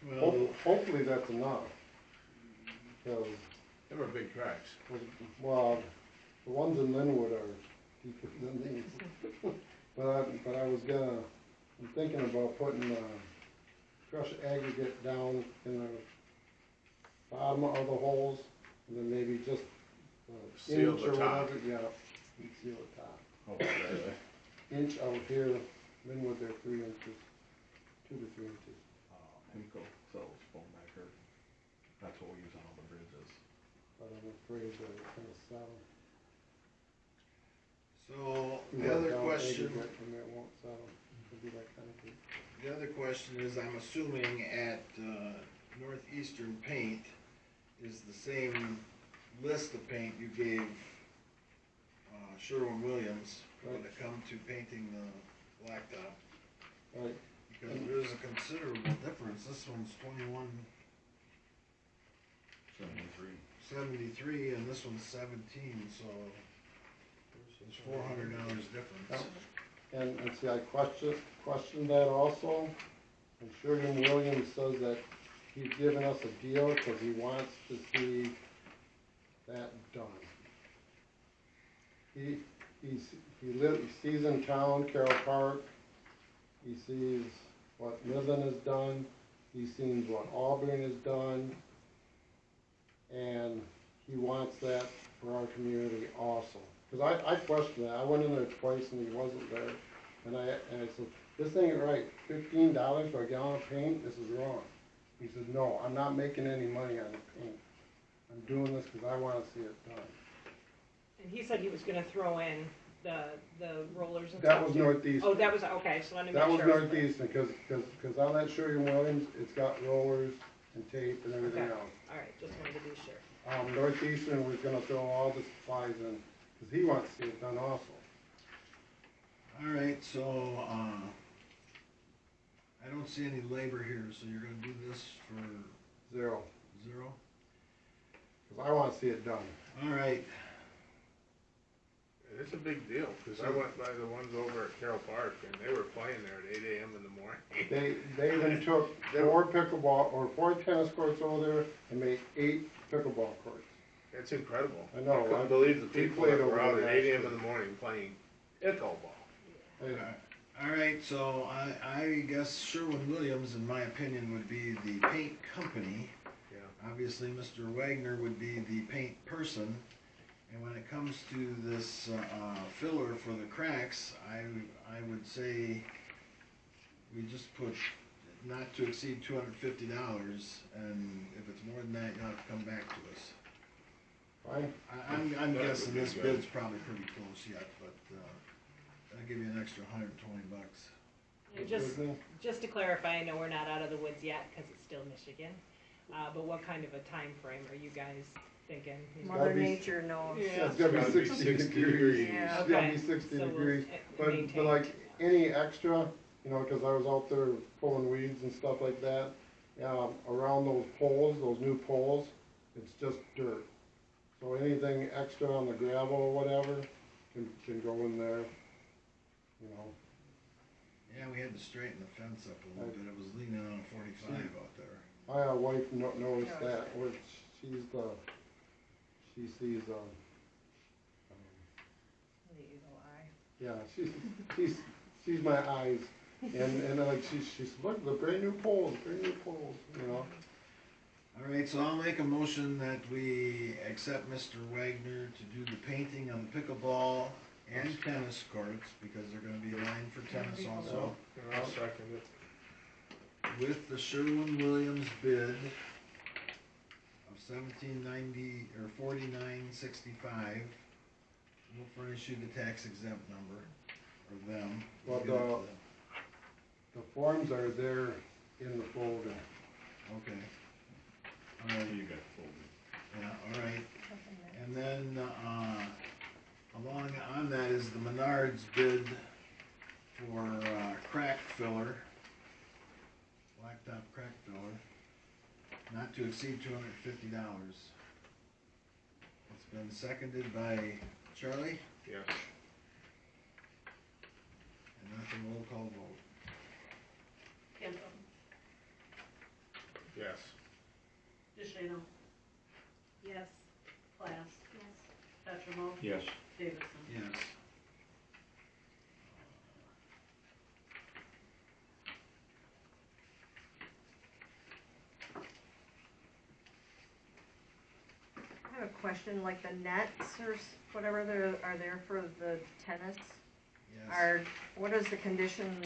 Well, Hopefully that's enough. Because, they were big cracks. well, the ones in Linwood are deeper than these. But I'm thinking about putting, crushed aggregate down in the bottom of the holes, and then maybe just Seal inch the or top. whatever, yeah, and seal the top. Oh, really? Inch out here, Linwood they're 3 inches, 2 to 3 inches. Himco sells foam backer. That's what we use on all the bridges. But I'm afraid that it's gonna settle. So, You the work other down question, aggregate and it won't settle, it'll be like concrete. the other question is, I'm assuming at, Northeastern Paint is the same list of paint you gave, Sherwin-Williams when it come to painting the blacktop. Right, Because there's a considerable difference, this one's 2173 and this one's 17, so there's $400 difference. and see, I questioned that also, and Sherwin-Williams says that he's giving us a deal because he wants to see that done. He sees in town, Carroll Park, he sees what Midland has done, he sees what Auburn has done, and he wants that for our community also. Because I questioned that, I went in there twice and he wasn't there, and I said, this ain't right, $15 for a gallon of paint, this is wrong. He said, no, I'm not making any money on the paint, I'm doing this because I want to see it done. And he said he was gonna throw in the rollers and stuff. That was too. Northeastern. Oh, that was, okay, so let me make That sure. was Northeastern, because on that Sherwin-Williams, it's got rollers and tape and everything Okay. else. Alright, just wanted to be sure. Northeastern was gonna throw all the supplies in, because he wants to see it done also. Alright, so, I don't see any labor here, so you're gonna do this for 0, 0? because I want to see it done. Alright, It's a big deal, because I went by the ones over at Carroll Park, and they were playing there at 8 a.m. in the morning. They even took 4 tennis courts over there and made 8 pickleball courts. It's incredible. I know, couldn't believe the we people played that were over out there at 8 a.m. last in the morning playing pickleball. alright, so I guess Sherwin-Williams, in my opinion, would be the paint company. Yeah. Obviously, Mr. Wagner would be the paint person. And when it comes to this filler for the cracks, I would say we just put not to exceed $250, and if it's more than that, you'll have to come back to us. Fine. I'm That guessing would be this good. bid's probably pretty close yet, but I'll give you an extra $120. And just to clarify, I know we're not out of the woods yet, cause it's still Michigan, but what kind of a time frame are you guys thinking? Mother Mother Nature knows. Yeah. It's gonna be 60 degrees. Yeah. It's gonna Okay, be 60 so we'll degrees. maintain. But like any extra, you know, because I was out there pulling weeds and stuff like that, around those poles, those new poles, it's just dirt. So anything extra on the gravel or whatever can go in there, you know. Yeah, we had to straighten the fence up a little bit. It was leaning on a 45 out there. My wife noticed that, where she sees, The eagle eye. yeah, she's my eyes, and like she said, look, the brand new poles, you know. All right, so I'll make a motion that we accept Mr. Wagner to do the painting on the pickleball and tennis courts, because they're gonna be aligned for tennis also, And I'll second it. with the Sherwin-Williams bid of $17.90 or $49.65. We'll furnish you the tax exempt number, or them. We'll Well, give it to them. The forms are there in the folder. Okay, You got folded. yeah, all right. And then, along on that is the Menards bid for, crack filler, blacktop crack filler, not to exceed $250. It's been seconded by Charlie, Yes. and that's a roll call vote. Kendall. Yes. DeShano, Yes. Plath, Petremo, Yes. Davidson. Yes. I have a question, like the nets or whatever are there for the tennis? Yes. What is the conditions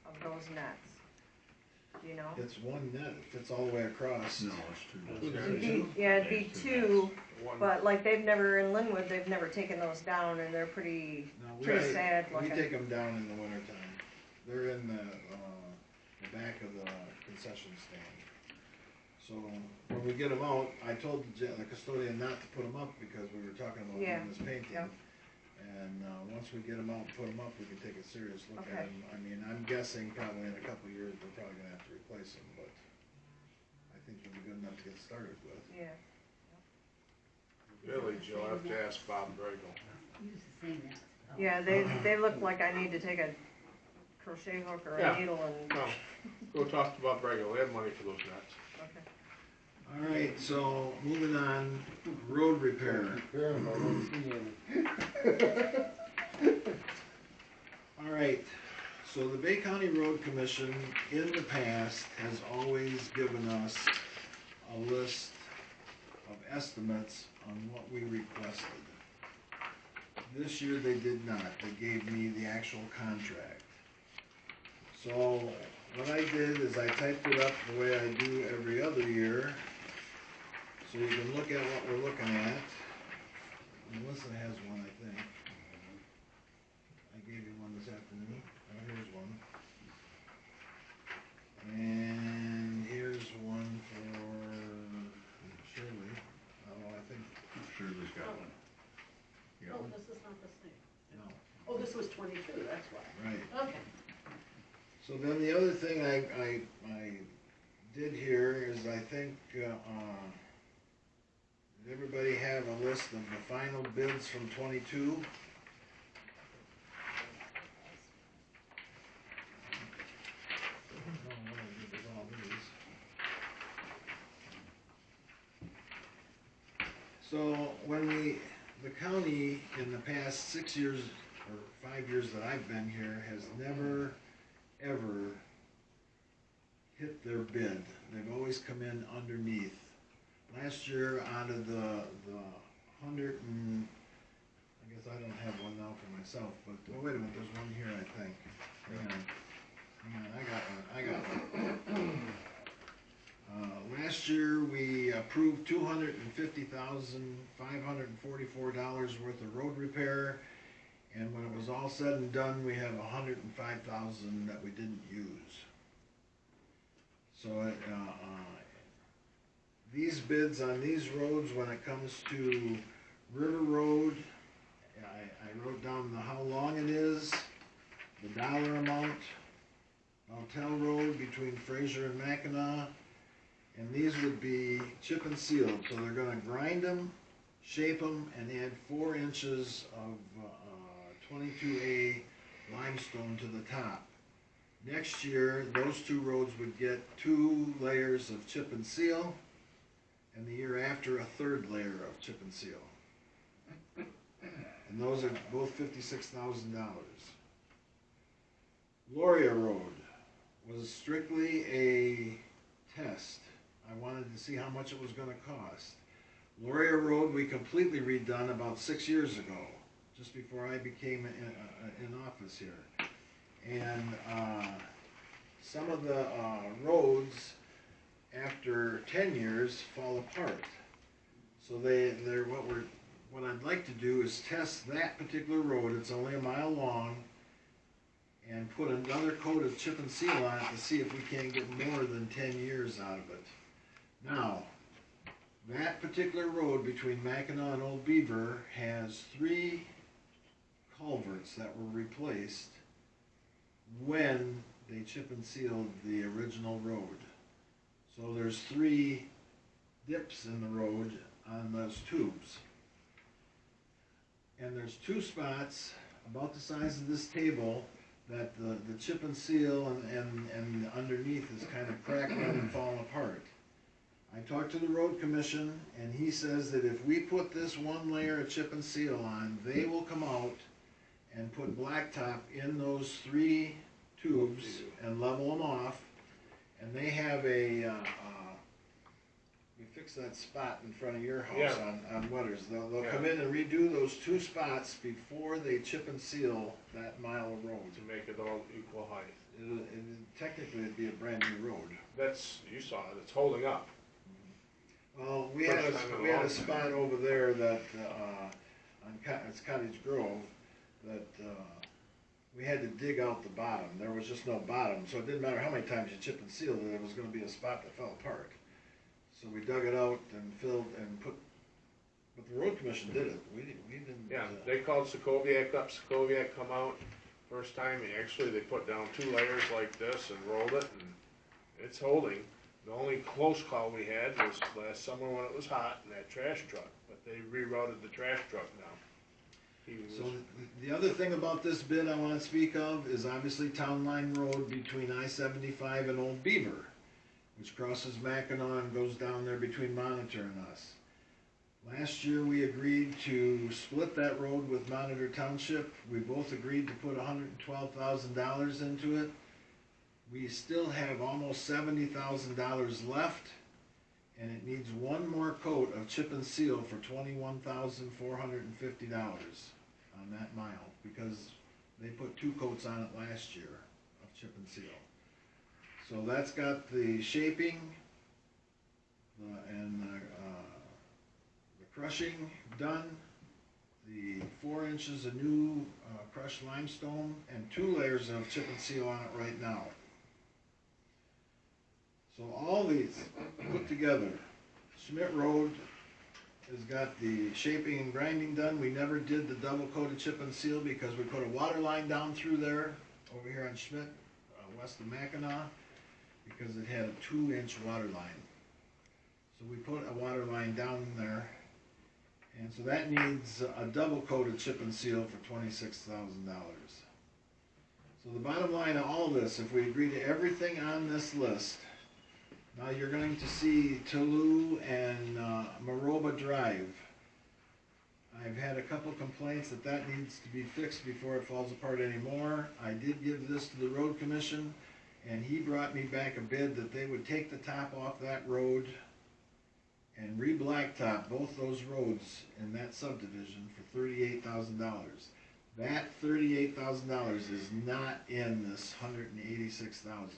of those nets? Do you know? It's one net, it fits all the way across. No, it's two. It'd be, yeah, it'd be two, One, but like they've never, in Linwood, they've never taken those down and they're pretty No, sad we looking. take them down in the wintertime. They're in the back of the concession stand. So when we get them out, I told the custodian not to put them up because we were talking about Yeah, doing this painting. yep. And once we get them out and put them up, we can take a serious look Okay. at them. I mean, I'm guessing probably in a couple of years, we're probably gonna have to replace them, but I think they'll be good enough to get started with. Yeah. village, you'll have to ask Bob Bregel. Use the same net. Yeah, they look like I need to take a crochet hook or Yeah. a needle and, No, go talk to Bob Bregel, they have money for those nets. okay. All right, so moving on, road repair. Repair 'em, I don't see any. All right, so the Bay County Road Commission in the past has always given us a list of estimates on what we requested. This year they did not, they gave me the actual contract. So what I did is I typed it up the way I do every other year, so you can look at what we're looking at. Melissa has one, I think. I gave you one this afternoon. Oh, here's one. And here's one for Shirley. Oh, I think, Shirley's got one. You got Oh, one? this is not the same. no, Oh, this was 22, that's why. right. Okay. So then the other thing I did here is I think, did everybody have a list of the final bids from 22? I don't know, I think it's all these. So when the county in the past 6 years or 5 years that I've been here has never, ever hit their bid. They've always come in underneath. Last year, out of the 100 and, I guess I don't have one now for myself, but, oh, wait a minute, there's one here, I think. Hang on, I got one. Last year, we approved $250,544 worth of road repair, and when it was all said and done, we have $105,000 that we didn't use. So, these bids on these roads, when it comes to River Road, I wrote down how long it is, the dollar amount, Mountel Road between Fraser and Mackinac, and these would be chip and sealed, so they're gonna grind them, shape them, and add 4 inches of 22A limestone to the top. Next year, those 2 roads would get 2 layers of chip and seal, and the year after, a 3rd layer of chip and seal. And those are both $56,000. Loria Road was strictly a test. I wanted to see how much it was gonna cost. Loria Road, we completely redone about 6 years ago, just before I became in office here. And some of the roads, after 10 years, fall apart. So what I'd like to do is test that particular road, it's only a mile long, and put another coat of chip and seal on it to see if we can't get more than 10 years out of it. Now, that particular road between Mackinac and Old Beaver has 3 culverts that were replaced when they chip and sealed the original road. So there's 3 dips in the road on those tubes. And there's 2 spots about the size of this table that the chip and seal and underneath is kind of crackling and falling apart. talked to the road commission, and he says that if we put this one layer of chip and seal on, they will come out and put blacktop in those 3 tubes and level them off. And they have we fixed that spot in front of your house Yeah. on Wetters. They'll Yeah. come in and redo those 2 spots before they chip and seal that mile of road. To make it all equal height. Technically, it'd be a brand new road. That's, you saw it, it's holding up. Well, we First had time in a we had long a time. spot over there that, it's Cottage Grove, that, we had to dig out the bottom. There was just no bottom, so it didn't matter how many times you chip and sealed it, there was gonna be a spot that fell apart. So we dug it out and filled and put, but the road commission did it. We didn't. Yeah, they called Sokoviak up, Sokoviak come out, first time, actually, they put down 2 layers like this and rolled it, and it's holding. The only close call we had was last summer when it was hot, and that trash truck, but they rerouted the trash truck now. He So was, the other thing about this bid I wanna speak of is obviously Town Line Road between I-75 and Old Beaver, which crosses Mackinac and goes down there between Monitor and us. Last year, we agreed to split that road with Monitor Township. We both agreed to put $112,000 into it. We still have almost $70,000 left, and it needs one more coat of chip and seal for $21,450 on that mile, because they put 2 coats on it last year of chip and seal. So that's got the shaping, and the crushing done, the 4 inches of new crushed limestone, and 2 layers of chip and seal on it right now. So all these put together, Schmidt Road has got the shaping and grinding done. We never did the double coated chip and seal because we put a water line down through there, over here on Schmidt, west of Mackinac, because it had a 2-inch water line. So we put a water line down there, and so that needs a double coated chip and seal for $26,000. So the bottom line of all this, if we agree to everything on this list, now you're going to see Toulouse and Maroba Drive. I've had a couple complaints that needs to be fixed before it falls apart anymore. I did give this to the road commission, and he brought me back a bid that they would take the top off that road and re-blacktop both those roads in that subdivision for $38,000. That $38,000 is not in this $186,000.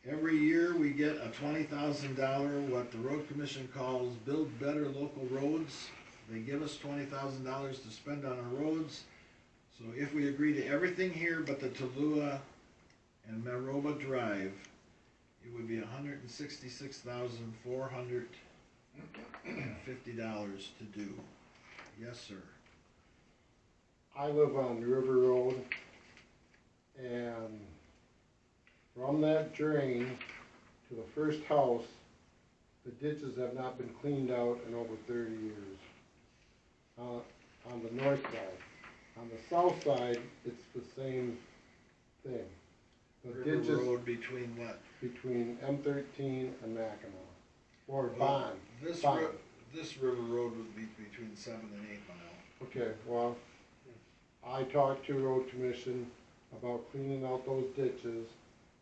Every year we get a $20,000, what the road commission calls Build Better Local Roads. They give us $20,000 to spend on our roads. So if we agree to everything here but the Tallulah and Maroba Drive, it would be $166,450 to do. Yes, sir. I live on River Road, and from that drain to the first house, the ditches have not been cleaned out in over 30 years. On the north side. On the south side, it's the same thing. The River ditches Road between what? between M13 and Mackinac, or Bond. This Bond. this river road would be between 7 and 8 mile. Okay, well, I talked to road commission about cleaning out those ditches,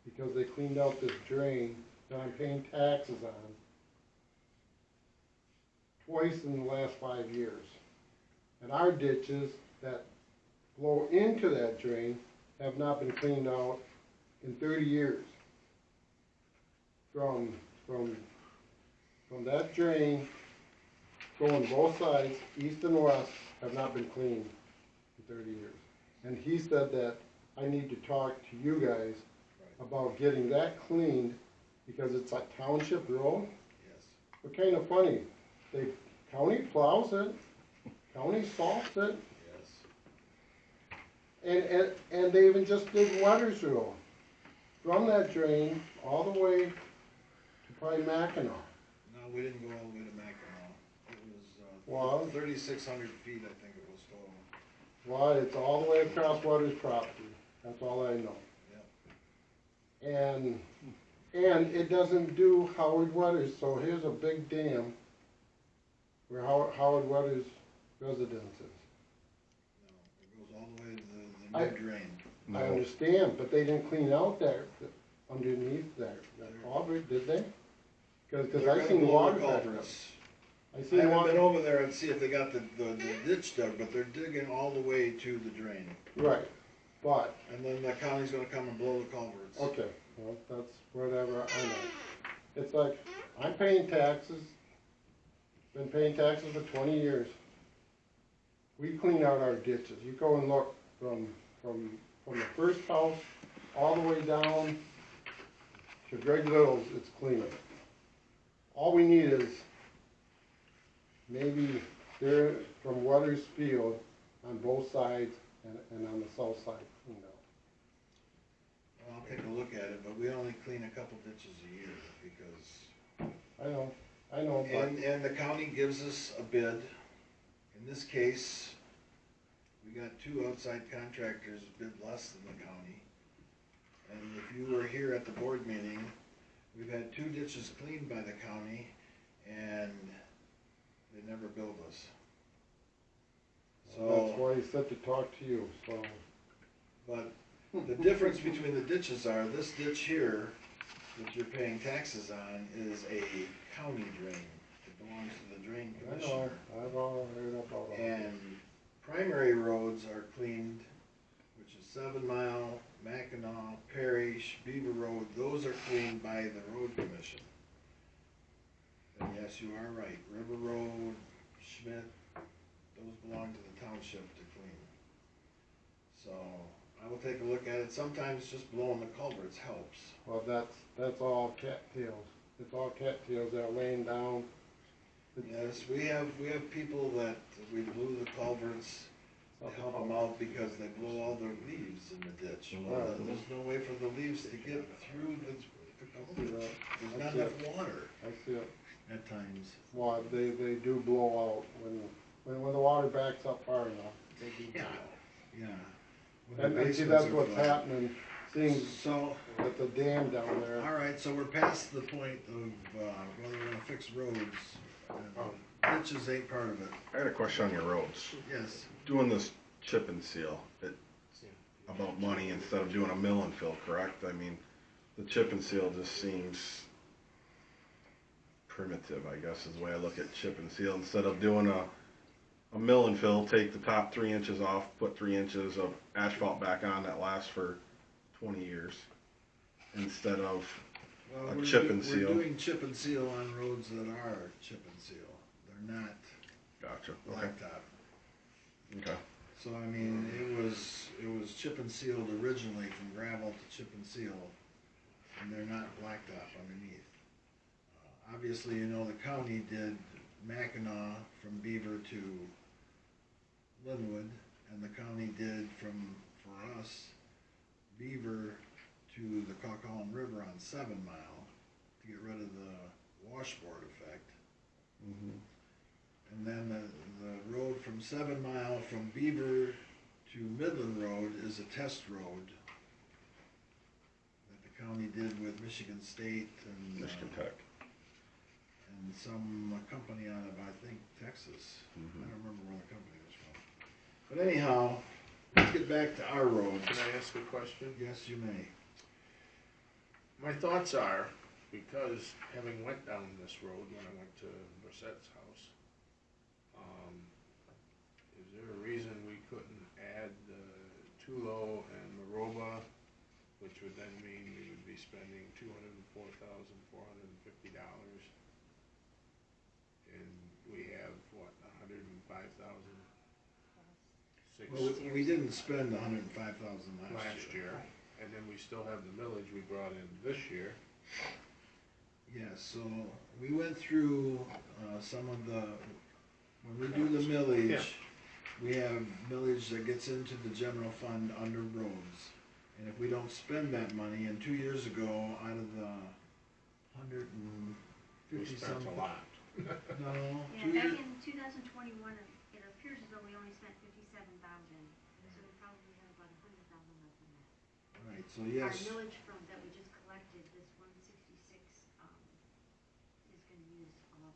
because they cleaned out this drain that I'm paying taxes on twice in the last 5 years. And our ditches that flow into that drain have not been cleaned out in 30 years. From that drain, going both sides, east and west, have not been cleaned in 30 years. And he said that I need to talk to you guys about getting that cleaned, because it's a township road. Yes. But kind of funny, county plows it, county salts it, Yes. and they even just did Wetters Road. From that drain, all the way to probably Mackinac. No, we didn't go all the way to Mackinac. It Well- was 3,600 feet, I think it was total. Well, it's all the way across Wetters property, that's all I know. And And it doesn't do Howard Weathers, so here's a big dam where Howard Weathers' residence is. No, it goes all the way to the I- new drain. I understand, but they didn't clean out that, underneath that culvert, did they? Cause They're I gonna seen blow water the back up. culverts. I I seen haven't been water, over there and see if they got the ditch dug, but they're digging all the way to the drain. right, but, And then the county's gonna come and blow the culverts. okay, well, that's whatever, I know. It's like, I'm paying taxes, been paying taxes for 20 years. We clean out our ditches, you go and look from the first house all the way down to Greg Little's, it's clean. All we need is maybe there from Weathers Field on both sides and on the south side cleaned out. Well, I'll take a look at it, but we only clean a couple ditches a year because, I know, but, and the county gives us a bid. In this case, we got two outside contractors bid less than the county. And if you were here at the board meeting, we've had two ditches cleaned by the county and they never billed us. that's So, why he said to talk to you, so. but the difference between the ditches are, this ditch here that you're paying taxes on is a county drain. It belongs to the drain I know, commissioner. I've all heard about all that. And primary roads are cleaned, which is 7 Mile, Mackinac, Parrish, Beaver Road, those are cleaned by the road commission. And yes, you are right, River Road, Schmidt, those belong to the township to clean. So, I will take a look at it, sometimes just blowing the culverts helps. Well, that's all cattails. It's all cattails that are laying down. Yes, we have people that we blew the culverts to help them out because they blow all their leaves in the ditch. Well, Right. there's no way for the leaves to get through the culvert. There's not I see enough water I see it. at times. Well, they do blow out when the water backs up far enough. They do blow Yeah. out. Yeah. When the And see, basements that's are what's flat. happening, seeing So, at the dam down there. all right, so we're past the point of whether we're gonna fix roads. Ditches ain't part of it. I got a question on your roads. Yes. Doing this chip and seal, it's about money instead of doing a mill and fill, correct? I mean, the chip and seal just seems primitive, I guess, is the way I look at chip and seal. Instead of doing a mill and fill, take the top 3 inches off, put 3 inches of asphalt back on that lasts for 20 years. Instead of, Well, A we're chip and seal. We're doing chip and seal on roads that are chip and seal. They're not gotcha, okay, blacktop. okay. So I mean, it was chip and sealed originally from gravel to chip and seal, and they're not blacktop underneath. Obviously, you know, the county did Mackinac from Beaver to Linwood, and the county did for us, Beaver to the Coquitlam River on 7 Mile to get rid of the washboard effect. Mhm. And then the road from 7 Mile from Beaver to Midland Road is a test road that the county did with Michigan State and Michigan Tech. and some company out of, I think, Texas. I Mhm. don't remember where the company was from. But anyhow, let's get back to our roads. Can I ask a question? Yes, you may. My thoughts are, because having went down this road when I went to Brissette's house, is there a reason we couldn't add Tulo and Maroba, which would then mean we would be spending $204,450, and we have what, 105,000? Well, we didn't spend 105,000 last year, and then we still have the millage we brought in this year. Yes, so we went through some of the, when we do the millage, we have millage that gets into the general fund under roads. And if we don't spend that money, and 2 years ago, out of the We 150 spent some. a lot. No, Yeah, 2 back years, in 2021, it appears as though we only spent 57,000, so we probably have about 100,000 left in that. right, so Our yes, millage from, that we just collected, this 160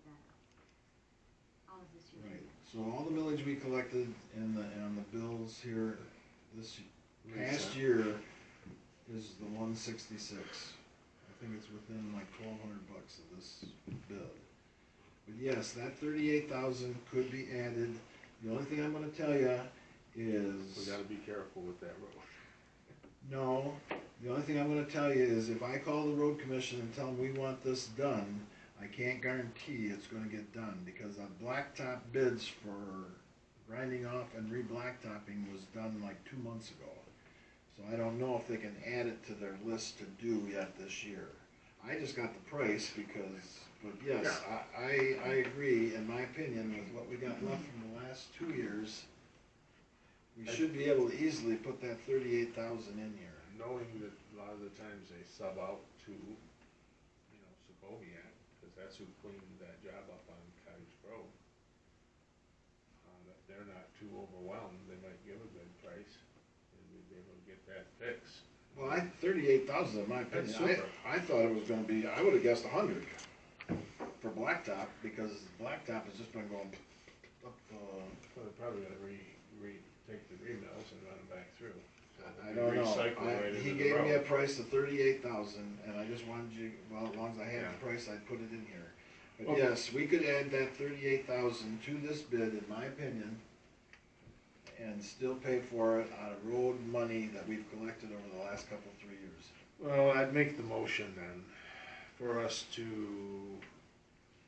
that up. All of this year. Right, so all the millage we collected on the bills here this past Recent. year is the 166. I think it's within like $1,200 of this bid. But yes, that 38,000 could be added. The only thing I'm gonna tell you is. We gotta be careful with that road. No, the only thing I'm gonna tell you is if I call the road commission and tell them we want this done, I can't guarantee it's gonna get done, because the blacktop bids for grinding off and re-blacktopping was done like 2 months ago. So I don't know if they can add it to their list to do yet this year. I just got the price but yes, I agree, in my opinion, with what we got left from the last 2 years. We should be able to easily put that 38,000 in here. Knowing that a lot of the times they sub out to, Sokoviac, cause that's who cleaned that job up on Cottage Grove. If they're not too overwhelmed, they might give a good price, and we'd be able to get that fixed. Well, 38,000 in my opinion. That's super. I thought it was gonna be, I would've guessed 100 for blacktop, because blacktop has just been going up, Well, they're probably gonna take the remills and run them back through. So I it'll don't be know. recycled right He into the gave me a road. price of 38,000, and I just wanted you, well, as long as I had Yeah. the price, I'd put it in here. But Okay. yes, we could add that 38,000 to this bid, in my opinion, and still pay for it out of road money that we've collected over the last couple, 3 years. Well, I'd make the motion then, for us to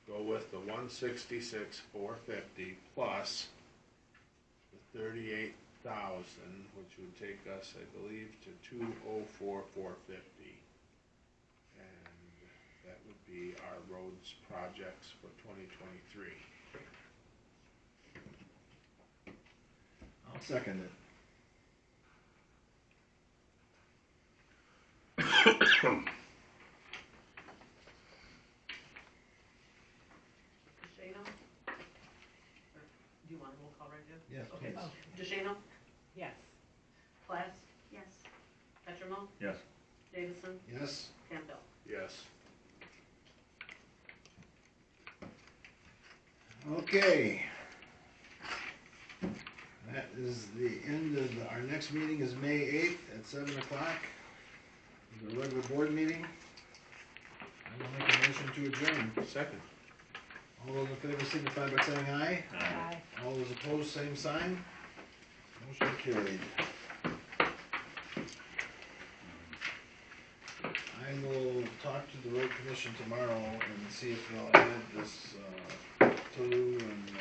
go with the 166,450 plus the 38,000, which would take us, I believe, to 204,450. And that would be our roads projects for 2023. I'll second it. DeShano? Or do you want a roll call right now? Yes, Okay. please. DeShano? Yes. Plath? Yes. Petremo? Yes. Davison? Yes? Campbell? Yes. Okay. That is the end of, our next meeting is May 8th at 7 o'clock. The regular board meeting. I will make a motion to adjourn. Second. All those in favor signify by saying aye. Aye. All those opposed, same sign. Motion carried. I will talk to the road commission tomorrow and see if they'll add this, Tolu and,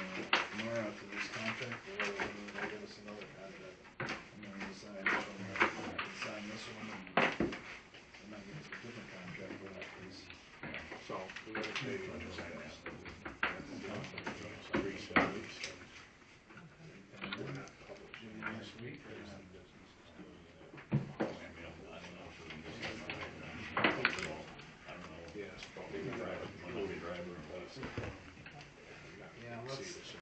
Nora to this contract, or whether they'll give us another contract.